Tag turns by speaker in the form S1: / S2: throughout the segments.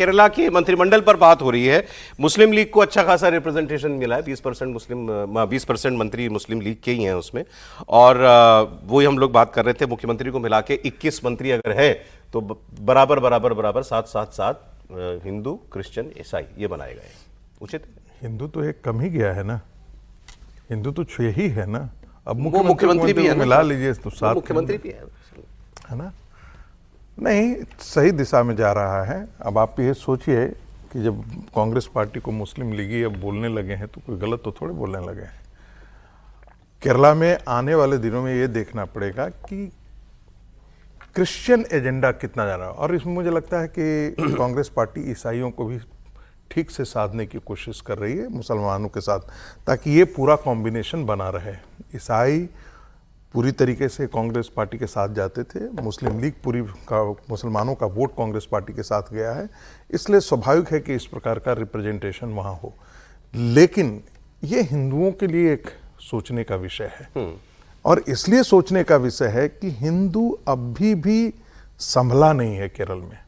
S1: केरला के मंत्रिमंडल पर बात हो रही है। मुस्लिम लीग को अच्छा खासा रिप्रेजेंटेशन मिला है, 20% मंत्री मुस्लिम लीग के ही हैं उसमें। और वही हम लोग बात कर रहे थे, मुख्यमंत्री को मिला के 21 मंत्री अगर है तो बराबर बराबर बराबर 7 हिंदू, क्रिश्चियन, ईसाई ये बनाए गए। उचित?
S2: हिंदू तो एक कम ही गया है ना, हिंदू तो 6 ही है ना। अब
S1: मुख्यमंत्री भी है,
S2: मिला लीजिए तो 7
S1: मुख्यमंत्री भी
S2: है ना। नहीं, सही दिशा में जा रहा है। अब आप ये सोचिए कि जब कांग्रेस पार्टी को मुस्लिम लीगी अब बोलने लगे हैं तो कोई गलत तो थोड़े बोलने लगे हैं। केरला में आने वाले दिनों में ये देखना पड़ेगा कि क्रिश्चियन एजेंडा कितना जा रहा है। और इसमें मुझे लगता है कि कांग्रेस पार्टी ईसाइयों को भी ठीक से साधने की कोशिश कर रही है मुसलमानों के साथ, ताकि ये पूरा कॉम्बिनेशन बना रहे। ईसाई पूरी तरीके से कांग्रेस पार्टी के साथ जाते थे, मुस्लिम लीग पूरी का मुसलमानों का वोट कांग्रेस पार्टी के साथ गया है, इसलिए स्वाभाविक है कि इस प्रकार का रिप्रेजेंटेशन वहाँ हो। लेकिन ये हिंदुओं के लिए एक सोचने का विषय है, और इसलिए सोचने का विषय है कि हिंदू अभी भी संभला नहीं है केरल में,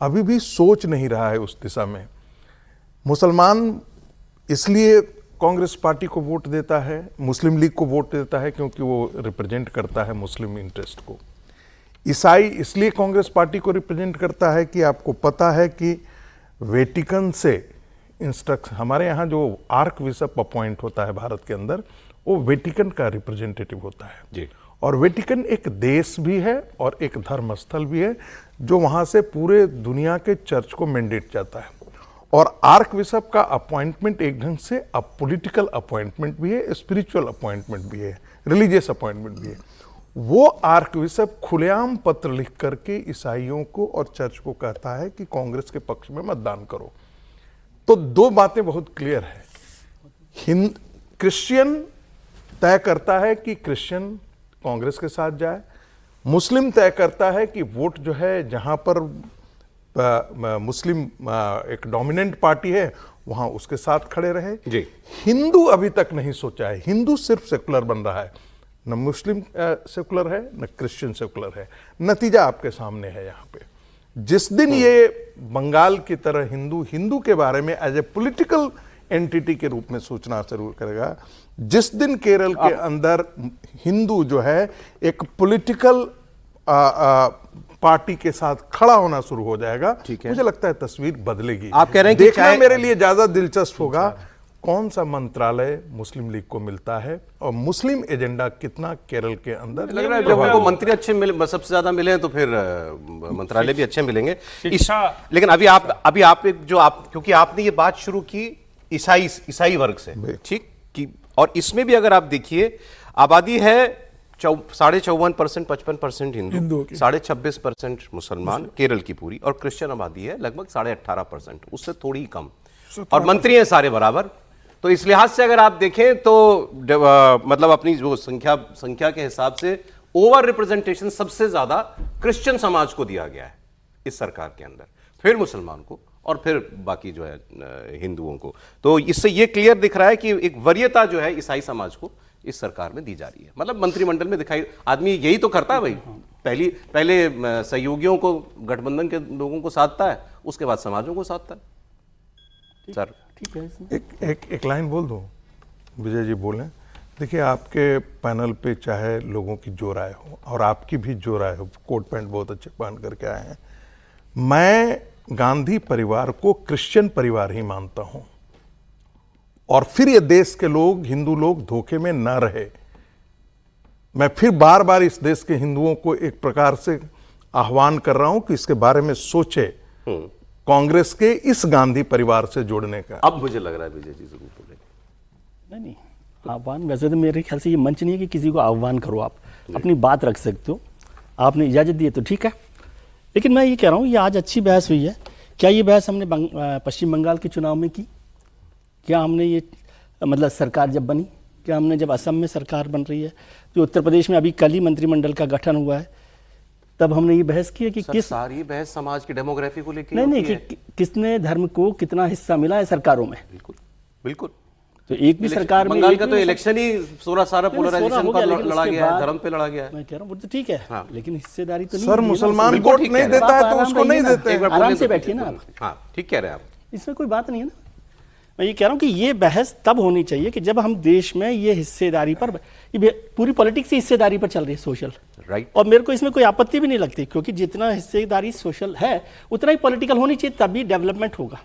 S2: अभी भी सोच नहीं रहा है उस दिशा में। मुसलमान इसलिए कांग्रेस पार्टी को वोट देता है, मुस्लिम लीग को वोट देता है क्योंकि वो रिप्रेजेंट करता है मुस्लिम इंटरेस्ट को। ईसाई इसलिए कांग्रेस पार्टी को रिप्रेजेंट करता है कि आपको पता है कि वेटिकन से इंस्ट्रक्शन, हमारे यहाँ जो आर्क बिशप अपॉइंट होता है भारत के अंदर, वो वेटिकन का रिप्रेजेंटेटिव होता है
S1: जी।
S2: और वेटिकन एक देश भी है और एक धर्म स्थल भी है, जो वहाँ से पूरे दुनिया के चर्च को मैंडेट जाता है। और आर्क बिशप का अपॉइंटमेंट एक ढंग से पॉलिटिकल अपॉइंटमेंट भी है, स्पिरिचुअल अपॉइंटमेंट भी है, रिलीजियस अपॉइंटमेंट भी है। वो आर्क बिशप खुलेआम पत्र लिख करके ईसाइयों को और चर्च को कहता है कि कांग्रेस के पक्ष में मतदान करो। तो दो बातें बहुत क्लियर है। क्रिश्चियन तय करता है कि क्रिश्चियन कांग्रेस के साथ जाए, मुस्लिम तय करता है कि वोट जो है जहां पर मुस्लिम एक डोमिनेंट पार्टी है वहां उसके साथ खड़े रहे जी। हिंदू अभी तक नहीं सोचा है, हिंदू सिर्फ सेकुलर बन रहा है, न मुस्लिम सेकुलर है न क्रिश्चियन सेकुलर है। नतीजा आपके सामने है। यहाँ पे जिस दिन ये बंगाल की तरह हिंदू के बारे में एज ए पॉलिटिकल एंटिटी के रूप में सोचना शुरू करेगा, जिस दिन केरल के अंदर हिंदू जो है एक पॉलिटिकल पार्टी के साथ खड़ा होना शुरू हो जाएगा, मुझे लगता है तस्वीर बदलेगी।
S1: आप कह रहे हैं
S2: देखना मेरे लिए ज्यादा दिलचस्प होगा कौन सा मंत्रालय मुस्लिम लीग को मिलता है और मुस्लिम एजेंडा कितना केरल के अंदर
S1: लग रहा है। जब उनको मंत्री अच्छे मिले, सबसे ज्यादा मिले तो फिर मंत्रालय भी अच्छे मिलेंगे। लेकिन अभी आप क्योंकि आपने ये बात शुरू की ईसाई वर्ग से, ठीक कि, और इसमें भी अगर आप देखिए आबादी है 54%, 55% हिंदू, 26% मुसलमान केरल की पूरी, और क्रिश्चियन आबादी है लगभग 18.5%, उससे थोड़ी ही कम, और मंत्री हैं सारे बराबर। तो इस लिहाज से अगर आप देखें तो मतलब अपनी जो संख्या के हिसाब से ओवर रिप्रेजेंटेशन सबसे ज्यादा क्रिश्चियन समाज को दिया गया है इस सरकार के अंदर, फिर मुसलमान को, और फिर बाकी जो है हिंदुओं को। तो इससे ये क्लियर दिख रहा है कि एक वरीयता जो है ईसाई समाज को इस सरकार में दी जा रही है। मतलब मंत्रिमंडल में दिखाई, आदमी यही तो करता है भाई, पहले सहयोगियों को, गठबंधन के लोगों को साधता है, उसके बाद समाजों को साधता है। सर
S2: ठीक है, एक लाइन बोल दूं, विजय जी बोलें। देखिए, आपके पैनल पे चाहे लोगों की जो राय हो और आपकी भी जो राय हो, कोट पैंट बहुत अच्छे पहन करके आए हैं, मैं गांधी परिवार को क्रिश्चियन परिवार ही मानता हूं, और फिर ये देश के लोग, हिंदू लोग धोखे में न रहे। मैं फिर बार बार इस देश के हिंदुओं को एक प्रकार से आह्वान कर रहा हूं कि इसके बारे में सोचे, कांग्रेस के इस गांधी परिवार से जोड़ने का।
S1: अब मुझे लग रहा है विजय जी जरूर बोलेंगे।
S3: नहीं, आह्वान वैसे तो मेरे ख्याल से ये मंच नहीं है कि किसी को आह्वान करो, आप अपनी बात रख सकते हो, आपने इजाजत दी है तो ठीक है। लेकिन मैं ये कह रहा हूँ, ये आज अच्छी बहस हुई है। क्या ये बहस हमने पश्चिम बंगाल के चुनाव में की? क्या हमने ये मतलब सरकार जब बनी, क्या हमने जब असम में सरकार बन रही है, जो उत्तर प्रदेश में अभी कल ही मंत्रिमंडल का गठन हुआ है, तब हमने ये बहस की है कि किस
S1: सारी बहस समाज की डेमोग्राफी को लेकर
S3: नहीं कि किसने धर्म को कितना हिस्सा मिला है सरकारों में।
S1: बिल्कुल बिल्कुल।
S3: तो एक भी सरकार में
S1: बंगाल
S3: एक
S1: का
S3: भी
S1: तो
S3: नहीं
S1: इलेक्शन ही सारा
S3: नहीं,
S1: पोलराइजेशन
S3: हो गया,
S1: पर
S3: लेकिन
S1: लड़ा
S3: उसके
S1: गया है,
S3: बाद-
S1: धर्म पे लड़ा गया है।
S3: मैं कह रहा हूँ वो तो ठीक है,
S1: हाँ।
S3: लेकिन हिस्सेदारी तो नहीं
S2: सर
S3: होगी ना
S2: मुसलमान
S3: उसमें।
S1: बिल्कुल
S2: वोट
S1: ठीक
S2: नहीं
S1: कह रहे हैं।
S2: देता है
S3: आप
S2: तो
S3: आराम
S2: उसको नहीं
S3: रहिए ना।
S2: देते
S1: एक बार
S3: आराम
S1: बोलने
S3: से
S1: दो,
S3: बैठिए ना आप।
S1: हाँ ठीक कह रहे हैं आप।
S3: इसमें कोई बात नहीं है ना। मैं ये कह रहा हूँ कि ये बहस तब होनी चाहिए कि जब हम देश में ये हिस्सेदारी पर, ये पूरी पॉलिटिक्स ही हिस्सेदारी पर चल रही है, सोशल।
S1: राइट।
S3: और मेरे को इसमें कोई आपत्ति भी नहीं लगती, क्योंकि जितना हिस्सेदारी सोशल है उतना ही पॉलिटिकल होनी चाहिए, तभी डेवलपमेंट होगा।